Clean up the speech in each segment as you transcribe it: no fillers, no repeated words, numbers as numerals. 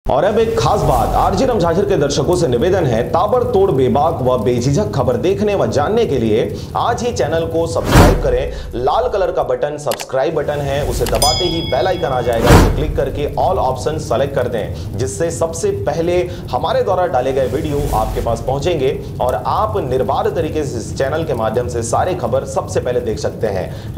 और अब एक खास बात, आरजे रमझाझर के दर्शकों से निवेदन है, ताबड़तोड़ बेबाक व बेझिझक खबर देखने व जानने के लिए आज ही चैनल को सब्सक्राइब करें। लाल कलर का बटन सब्सक्राइब बटन है, उसे दबाते ही बेल आइकन आ जाएगा, उसे क्लिक करके ऑल ऑप्शन सेलेक्ट कर दें, जिससे सबसे पहले हमारे द्वारा डाले गए वीडियो आपके पास पहुंचेंगे और आप निर्बाध तरीके से इस चैनल के माध्यम से सारी खबर सबसे पहले देख सकते हैं।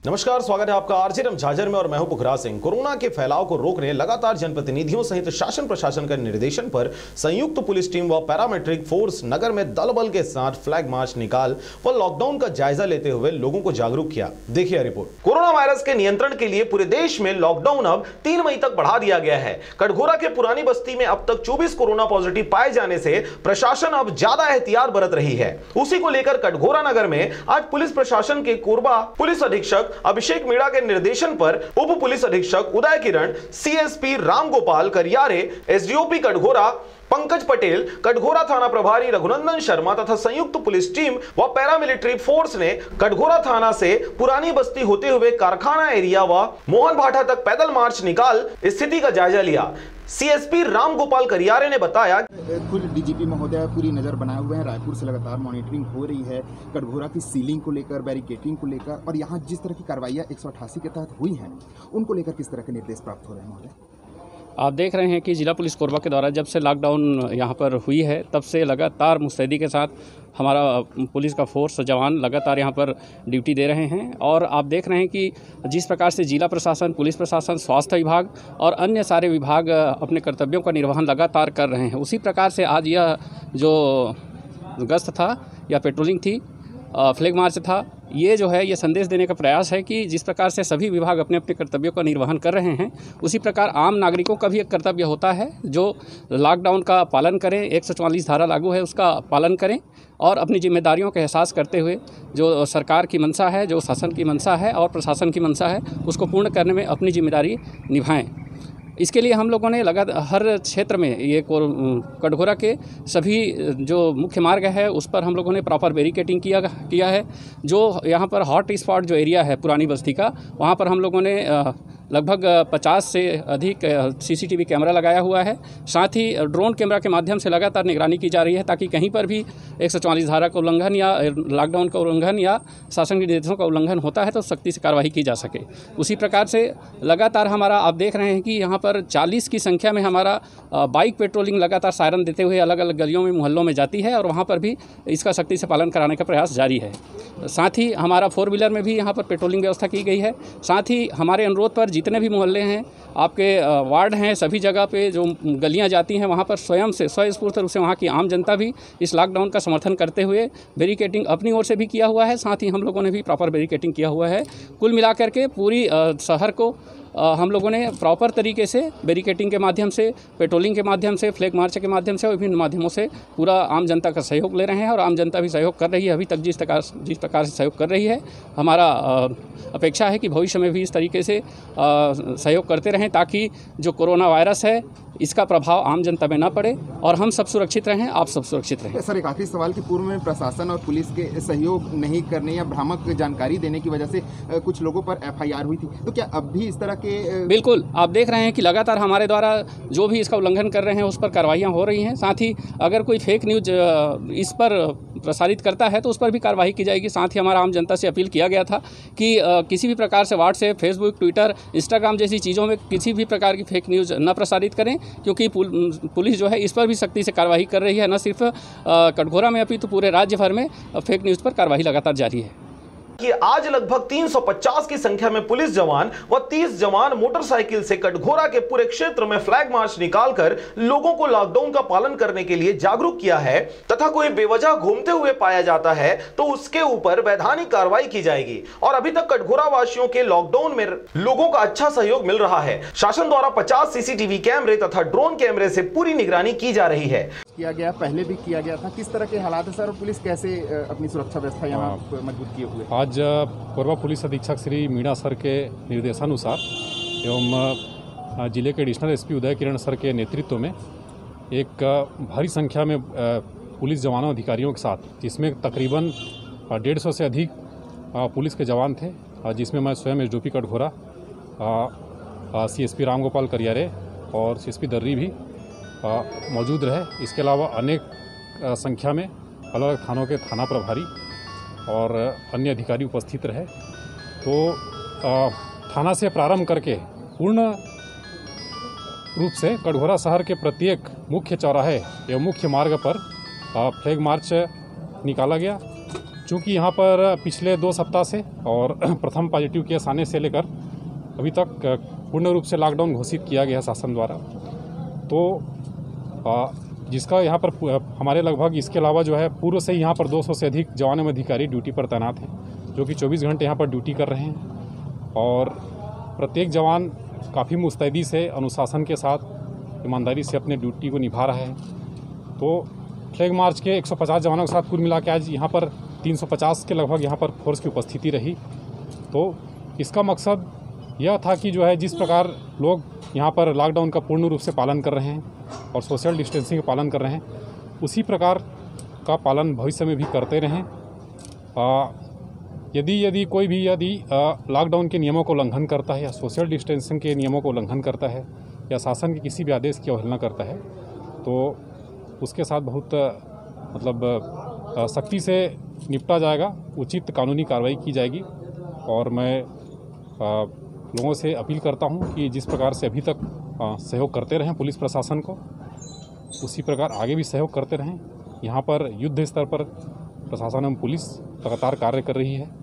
नमस्कार, स्वागत है आपका आरजे रमझाझर में और मैं हूं पुखरा सिंह। कोरोना के फैलाव को रोकने लगातार जनप्रतिनिधियों सहित शासन प्रशासन के निर्देशन पर संयुक्त पुलिस टीम व पैरामेट्रिक फोर्स नगर में दल बल के साथ फ्लैग मार्च निकाल व लॉकडाउन का जायजा लेते हुए लोगों को जागरूक किया। देखिए रिपोर्ट। कोरोना वायरस के नियंत्रण के लिए पूरे देश में लॉकडाउन अब 3 मई तक बढ़ा दिया गया है। कटघोरा के पुरानी बस्ती में अब तक 24 कोरोना पॉजिटिव पाए जाने से प्रशासन अब ज्यादा एहतियात बरत रही है। उसी को लेकर कटघोरा नगर में आज पुलिस प्रशासन के कोरबा पुलिस अधीक्षक अभिषेक मीणा के निर्देशन पर उप पुलिस अधीक्षक उदय किरण, सीएसपी रामगोपाल करियारे, एसडीओपी कटघोरा पंकज पटेल, कटघोरा थाना प्रभारी रघुनंदन शर्मा तथा संयुक्त पुलिस टीम व पैरामिलिट्री फोर्स ने कटघोरा थाना से पुरानी बस्ती होते हुए कारखाना एरिया व मोहन भाटा तक पैदल मार्च निकाल स्थिति का जायजा लिया। सीएसपी रामगोपाल करियारे ने बताया, खुद डीजीपी महोदय पूरी नजर बनाए हुए हैं। रायपुर से लगातार मॉनिटरिंग हो रही है कटघोरा की सीलिंग को लेकर, बैरिकेटिंग को लेकर, और यहाँ जिस तरह की कार्रवाइयाँ 188 के तहत हुई हैं उनको लेकर किस तरह के निर्देश प्राप्त हो रहे हैं महोदय? आप देख रहे हैं कि जिला पुलिस कोरबा के द्वारा जब से लॉकडाउन यहाँ पर हुई है तब से लगातार मुस्तैदी के साथ हमारा पुलिस का फोर्स जवान लगातार यहाँ पर ड्यूटी दे रहे हैं। और आप देख रहे हैं कि जिस प्रकार से जिला प्रशासन, पुलिस प्रशासन, स्वास्थ्य विभाग और अन्य सारे विभाग अपने कर्तव्यों का निर्वहन लगातार कर रहे हैं, उसी प्रकार से आज यह जो गश्त था या पेट्रोलिंग थी, फ्लैग मार्च था, ये जो है ये संदेश देने का प्रयास है कि जिस प्रकार से सभी विभाग अपने अपने कर्तव्यों का निर्वहन कर रहे हैं, उसी प्रकार आम नागरिकों का भी एक कर्तव्य होता है जो लॉकडाउन का पालन करें, 144 धारा लागू है उसका पालन करें और अपनी जिम्मेदारियों का एहसास करते हुए जो सरकार की मंशा है, जो शासन की मंशा है और प्रशासन की मंशा है, उसको पूर्ण करने में अपनी जिम्मेदारी निभाएं। इसके लिए हम लोगों ने हर क्षेत्र में ये कटघोरा के सभी जो मुख्य मार्ग है उस पर हम लोगों ने प्रॉपर बैरिकेटिंग किया है। जो यहाँ पर हॉट स्पॉट जो एरिया है पुरानी बस्ती का, वहाँ पर हम लोगों ने लगभग 50 से अधिक सीसीटीवी कैमरा लगाया हुआ है। साथ ही ड्रोन कैमरा के माध्यम से लगातार निगरानी की जा रही है ताकि कहीं पर भी 144 धारा का उल्लंघन या लॉकडाउन का उल्लंघन या शासन के निर्देशों का उल्लंघन होता है तो सख्ती से कार्रवाई की जा सके। उसी प्रकार से लगातार हमारा आप देख रहे हैं कि यहाँ पर 40 की संख्या में हमारा बाइक पेट्रोलिंग लगातार सायरन देते हुए अलग अलग गलियों में, मोहल्लों में जाती है और वहाँ पर भी इसका सख्ती से पालन कराने का प्रयास जारी है। साथ ही हमारा 4 व्हीलर में भी यहाँ पर पेट्रोलिंग व्यवस्था की गई है। साथ ही हमारे अनुरोध पर जितने भी मोहल्ले हैं, आपके वार्ड हैं, सभी जगह पे जो गलियां जाती हैं वहाँ पर स्वयं से स्वस्फूर्त रूप से वहाँ की आम जनता भी इस लॉकडाउन का समर्थन करते हुए बैरिकेटिंग अपनी ओर से भी किया हुआ है। साथ ही हम लोगों ने भी प्रॉपर बैरिकेटिंग किया हुआ है। कुल मिलाकर के पूरी शहर को हम लोगों ने प्रॉपर तरीके से बैरिकेटिंग के माध्यम से, पेट्रोलिंग के माध्यम से, फ्लैग मार्च के माध्यम से, विभिन्न माध्यमों से पूरा आम जनता का सहयोग ले रहे हैं और आम जनता भी सहयोग कर रही है। अभी तक जिस प्रकार से सहयोग कर रही है, हमारा अपेक्षा है कि भविष्य में भी इस तरीके से सहयोग करते रहें ताकि जो कोरोना वायरस है इसका प्रभाव आम जनता में न पड़े और हम सब सुरक्षित रहें, आप सब सुरक्षित रहें। सर, एक आखिरी सवाल कि पूर्व में प्रशासन और पुलिस के सहयोग नहीं करने या भ्रामक जानकारी देने की वजह से कुछ लोगों पर FIR हुई थी, तो क्या अब भी इस तरह के? बिल्कुल, आप देख रहे हैं कि लगातार हमारे द्वारा जो भी इसका उल्लंघन कर रहे हैं उस पर कार्रवाइयाँ हो रही हैं। साथ ही अगर कोई फेक न्यूज इस पर प्रसारित करता है तो उस पर भी कार्रवाई की जाएगी। साथ ही हमारा आम जनता से अपील किया गया था कि किसी भी प्रकार से व्हाट्सएप, फेसबुक, ट्विटर, इंस्टाग्राम जैसी चीज़ों में किसी भी प्रकार की फेक न्यूज़ न प्रसारित करें, क्योंकि पुलिस जो है इस पर भी सख्ती से कार्रवाई कर रही है। न सिर्फ कटघोरा में अपितु पूरे राज्य भर में फेक न्यूज़ पर कार्रवाई लगातार जारी है। कि आज लगभग 350 की संख्या में पुलिस जवान व 30 जवान मोटरसाइकिल से कटघोरा के पूरे क्षेत्र में फ्लैग मार्च निकालकर लोगों को लॉकडाउन का पालन करने के लिए जागरूक किया है तथा कोई बेवजह घूमते हुए पाया जाता है तो उसके ऊपर वैधानिक कार्रवाई की जाएगी। और अभी तक कटघोरा वासियों के लॉकडाउन में लोगों का अच्छा सहयोग मिल रहा है। शासन द्वारा 50 सीसीटीवी कैमरे तथा ड्रोन कैमरे से पूरी निगरानी की जा रही है। किया गया, पहले भी किया गया था, किस तरह के हालात है सर और पुलिस कैसे अपनी सुरक्षा व्यवस्था यहाँ मजबूत किए हुए? आज कोरबा पुलिस अधीक्षक श्री मीणा सर के निर्देशानुसार एवं जिले के एडिशनल एसपी उदय किरण सर के नेतृत्व में एक भारी संख्या में पुलिस जवानों अधिकारियों के साथ, जिसमें तकरीबन 150 से अधिक पुलिस के जवान थे, जिसमें मैं स्वयं एसडीओपी कटघोरा CSP रामगोपाल करियारे और CSP दर्री भी मौजूद रहे। इसके अलावा अनेक संख्या में अलग अलग थानों के थाना प्रभारी और अन्य अधिकारी उपस्थित रहे। तो थाना से प्रारंभ करके पूर्ण रूप से कटघोरा शहर के प्रत्येक मुख्य चौराहे एवं मुख्य मार्ग पर फ्लैग मार्च निकाला गया। चूँकि यहाँ पर पिछले 2 सप्ताह से और प्रथम पॉजिटिव केस आने से लेकर अभी तक पूर्ण रूप से लॉकडाउन घोषित किया गया शासन द्वारा, तो जिसका यहाँ पर हमारे लगभग इसके अलावा जो है पूर्व से यहाँ पर 200 से अधिक जवान एवं अधिकारी ड्यूटी पर तैनात हैं, जो कि 24 घंटे यहाँ पर ड्यूटी कर रहे हैं और प्रत्येक जवान काफ़ी मुस्तैदी से अनुशासन के साथ ईमानदारी से अपने ड्यूटी को निभा रहा है। तो फ्लैग मार्च के 150 जवानों के साथ कुल मिला के आज यहाँ पर 350 के लगभग यहाँ पर फोर्स की उपस्थिति रही। तो इसका मकसद यह था कि जो है जिस प्रकार लोग यहाँ पर लॉकडाउन का पूर्ण रूप से पालन कर रहे हैं और सोशल डिस्टेंसिंग का पालन कर रहे हैं, उसी प्रकार का पालन भविष्य में भी करते रहें। यदि कोई भी लॉकडाउन के नियमों को उल्लंघन करता है या सोशल डिस्टेंसिंग के नियमों को उल्लंघन करता है या शासन के किसी भी आदेश की अवहेलना करता है, तो उसके साथ बहुत सख्ती से निपटा जाएगा, उचित कानूनी कार्रवाई की जाएगी। और मैं लोगों से अपील करता हूं कि जिस प्रकार से अभी तक सहयोग करते रहें पुलिस प्रशासन को, उसी प्रकार आगे भी सहयोग करते रहें। यहाँ पर युद्ध स्तर पर प्रशासन एवं पुलिस लगातार कार्य कर रही है।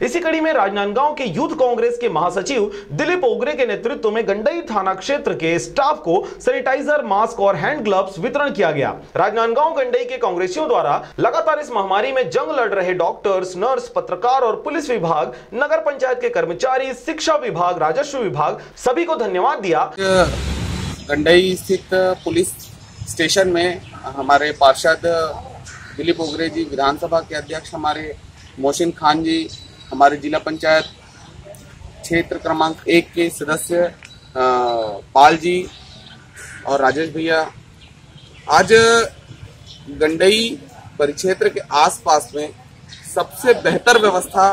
इसी कड़ी में राजनांदगांव के यूथ कांग्रेस के महासचिव दिलीप ओगरे के नेतृत्व में गंडई थाना क्षेत्र के स्टाफ को सैनिटाइजर, मास्क और हैंड ग्लव्स वितरण किया गया। राजनांदगांव गंडई के कांग्रेसियों द्वारा लगातार इस महामारी में जंग लड़ रहे डॉक्टर्स, नर्स, पत्रकार और पुलिस विभाग, नगर पंचायत के कर्मचारी, शिक्षा विभाग, राजस्व विभाग सभी को धन्यवाद दिया। गंडई स्थित पुलिस स्टेशन में हमारे पार्षद दिलीप ओगरे जी, विधानसभा के अध्यक्ष हमारे मोहसिन खान जी, हमारे जिला पंचायत क्षेत्र क्रमांक 1 के सदस्य पाल जी और राजेश भैया, आज गंडई परिक्षेत्र के आसपास में सबसे बेहतर व्यवस्था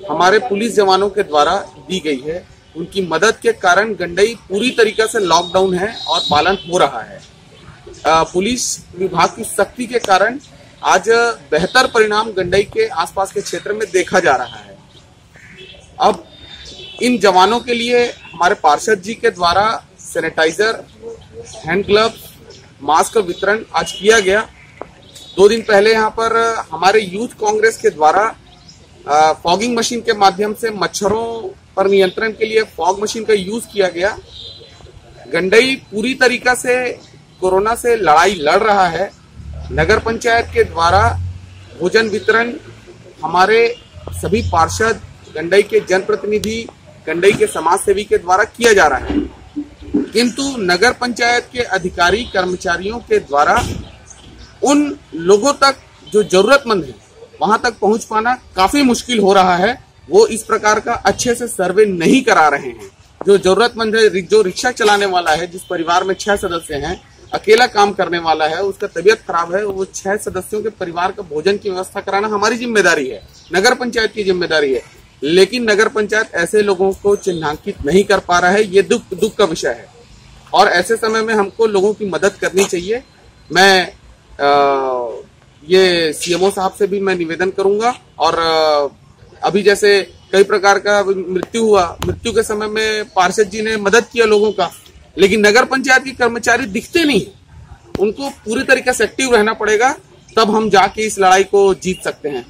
हमारे पुलिस जवानों के द्वारा दी गई है। उनकी मदद के कारण गंडई पूरी तरीके से लॉकडाउन है और पालन हो रहा है। पुलिस विभाग की सख्ती के कारण आज बेहतर परिणाम गंडई के आसपास के क्षेत्र में देखा जा रहा है। अब इन जवानों के लिए हमारे पार्षद जी के द्वारा सैनिटाइजर, हैंड ग्लव, मास्क का वितरण आज किया गया। 2 दिन पहले यहाँ पर हमारे यूथ कांग्रेस के द्वारा फॉगिंग मशीन के माध्यम से मच्छरों पर नियंत्रण के लिए फॉग मशीन का यूज किया गया। गंडई पूरी तरीका से कोरोना से लड़ाई लड़ रहा है। नगर पंचायत के द्वारा भोजन वितरण हमारे सभी पार्षद, गंडई के जनप्रतिनिधि, गंडई के समाज सेवी के द्वारा किया जा रहा है, किंतु नगर पंचायत के अधिकारी कर्मचारियों के द्वारा उन लोगों तक जो जरूरतमंद है वहां तक पहुंच पाना काफी मुश्किल हो रहा है। वो इस प्रकार का अच्छे से सर्वे नहीं करा रहे हैं। जो जरूरतमंद है, जो रिक्शा चलाने वाला है, जिस परिवार में 6 सदस्य हैं, अकेला काम करने वाला है, उसका तबीयत खराब है, वो 6 सदस्यों के परिवार का भोजन की व्यवस्था कराना हमारी जिम्मेदारी है, नगर पंचायत की जिम्मेदारी है। लेकिन नगर पंचायत ऐसे लोगों को चिन्हांकित नहीं कर पा रहा है। ये दुख का विषय है और ऐसे समय में हमको लोगों की मदद करनी चाहिए। मैं ये सीएमओ साहब से भी मैं निवेदन करूंगा। और अभी जैसे कई प्रकार का मृत्यु हुआ, मृत्यु के समय में पार्षद जी ने मदद किया लोगों का, लेकिन नगर पंचायत के कर्मचारी दिखते नहीं। उनको पूरी तरीके से एक्टिव रहना पड़ेगा, तब हम जाके इस लड़ाई को जीत सकते हैं।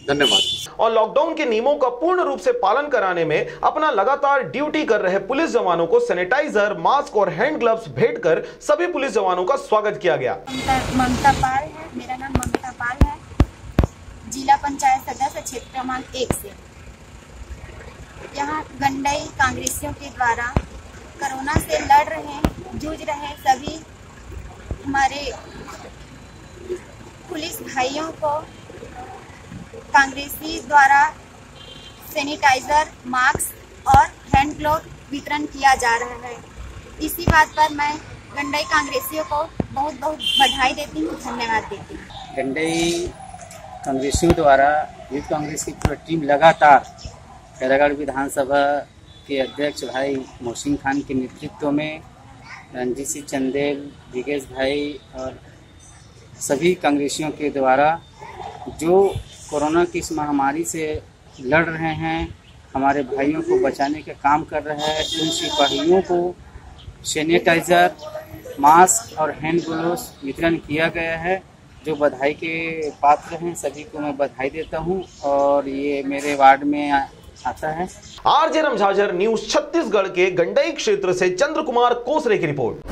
धन्यवाद। और लॉकडाउन के नियमों का पूर्ण रूप से पालन कराने में अपना लगातार ड्यूटी कर रहे पुलिस जवानों को सैनिटाइजर, मास्क और हैंड ग्लव्स भेंट कर सभी पुलिस जवानों का स्वागत किया गया। ममता पाल है, मेरा नाम ममता पाल है, जिला पंचायत सदस्य क्षेत्र क्रमांक 1 से। यहाँ गंडई कांग्रेसियों के द्वारा कोरोना से लड़ रहे, जूझ रहे सभी हमारे पुलिस भाइयों को कांग्रेसी द्वारा सैनिटाइजर, मास्क और हैंड ग्लोव वितरण किया जा रहा है। इसी बात पर मैं गंडई कांग्रेसियों को बहुत बहुत बधाई देती हूँ, धन्यवाद देती हूँ। गंडई कांग्रेसियों द्वारा यूथ कांग्रेस की पूरी टीम लगातार खैरागढ़ विधानसभा के अध्यक्ष भाई मोहसिन खान के नेतृत्व में रणजीत सिंह चंदेल, विकेश भाई और सभी कांग्रेसियों के द्वारा जो कोरोना की इस महामारी से लड़ रहे हैं, हमारे भाइयों को बचाने का काम कर रहे हैं, उन सिपाहियों को सैनिटाइज़र, मास्क और हैंड ग्लोव्स वितरण किया गया है, जो बधाई के पात्र हैं। सभी को मैं बधाई देता हूं और ये मेरे वार्ड में आता है। आरजे रामझाझर, न्यूज़ छत्तीसगढ़ के गंडई क्षेत्र से चंद्र कुमार कोसरे की रिपोर्ट।